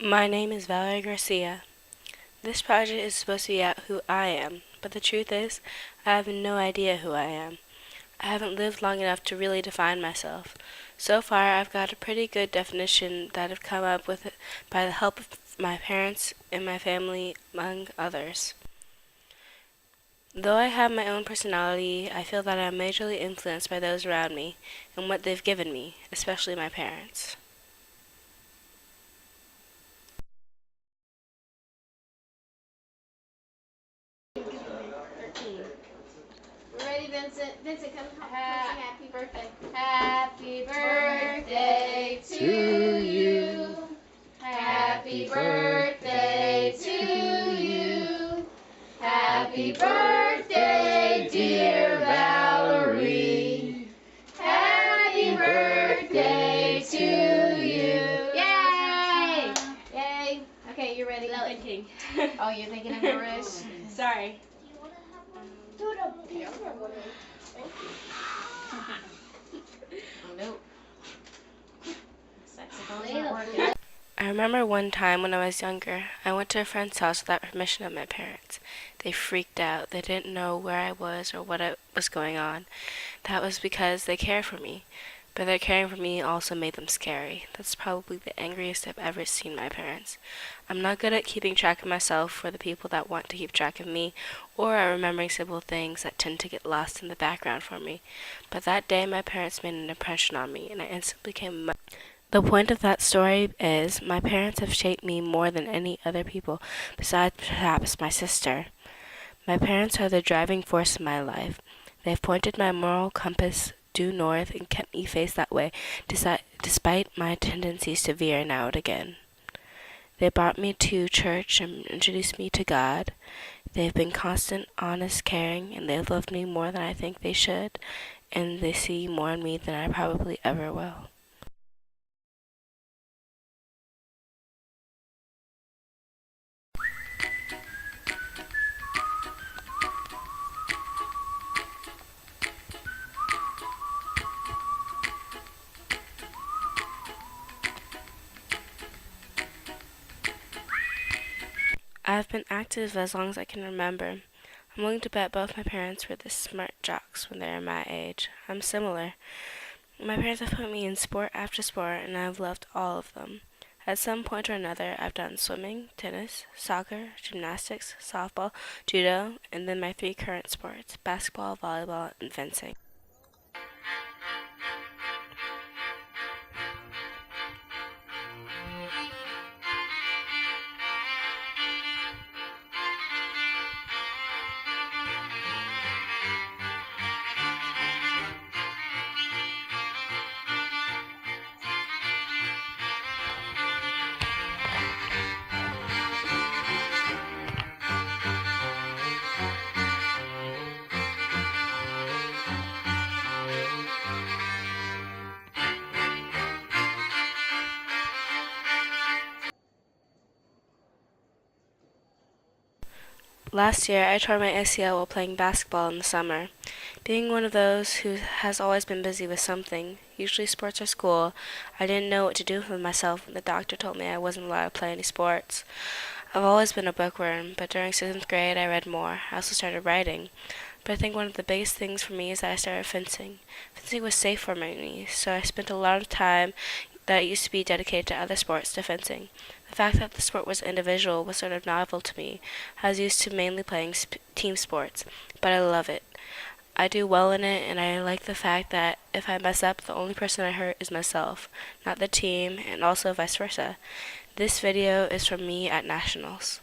My name is Valerie Garcia. This project is supposed to be about who I am, but the truth is, I have no idea who I am. I haven't lived long enough to really define myself. So far, I've got a pretty good definition that I've come up with by the help of my parents and my family, among others. Though I have my own personality, I feel that I am majorly influenced by those around me and what they've given me, especially my parents. We're ready, Vincent. Vincent, come happy birthday. Happy birthday to you. Happy birthday to you. Happy birthday, dear Valerie. Happy birthday to you. Yay! Yay. Okay, you're ready. Without thinking. Oh, you're thinking of your wish? Sorry. Nope. Saxophone's not working. I remember one time when I was younger, I went to a friend's house without permission of my parents. They freaked out. They didn't know where I was or was going on. That was because they care for me. But their caring for me also made them scary. That's probably the angriest I've ever seen my parents. I'm not good at keeping track of myself for the people that want to keep track of me, or at remembering simple things that tend to get lost in the background for me. But that day my parents made an impression on me, and I instantly became the point of that story is my parents have shaped me more than any other people, besides perhaps my sister. My parents are the driving force in my life. They've pointed my moral compass due north and kept me faced that way, despite my tendencies to veer now and again. They brought me to church and introduced me to God. They've been constant, honest, caring, and they've loved me more than I think they should, and they see more in me than I probably ever will. I've been active as long as I can remember. I'm willing to bet both my parents were the smart jocks when they were my age. I'm similar. My parents have put me in sport after sport, and I've loved all of them. At some point or another, I've done swimming, tennis, soccer, gymnastics, softball, judo, and then my three current sports, basketball, volleyball, and fencing. Last year, I tore my ACL while playing basketball in the summer. Being one of those who has always been busy with something, usually sports or school, I didn't know what to do with myself when the doctor told me I wasn't allowed to play any sports. I've always been a bookworm, but during 7th grade I read more. I also started writing. But I think one of the biggest things for me is that I started fencing. Fencing was safe for me, so I spent a lot of time that used to be dedicated to other sports to fencing. The fact that the sport was individual was sort of novel to me. I was used to mainly playing team sports, but I love it. I do well in it, and I like the fact that if I mess up, the only person I hurt is myself, not the team, and also vice versa. This video is from me at Nationals.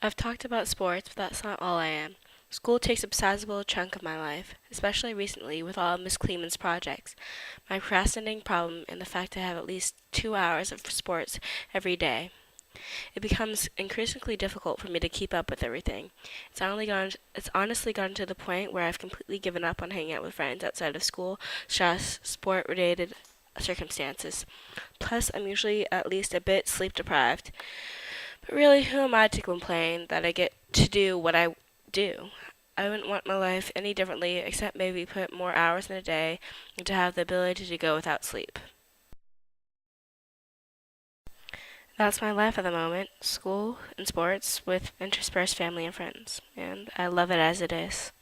I've talked about sports, but that's not all I am. School takes up a sizable chunk of my life, especially recently with all of Miss Kleeman's projects, my procrastinating problem, and the fact I have at least 2 hours of sports every day. It becomes increasingly difficult for me to keep up with everything. It's honestly gotten to the point where I've completely given up on hanging out with friends outside of school, stress, sport-related circumstances. Plus, I'm usually at least a bit sleep deprived. But really, who am I to complain that I get to do what I do? I wouldn't want my life any differently except maybe put more hours in a day and to have the ability to go without sleep. That's my life at the moment, school and sports with interspersed family and friends, and I love it as it is.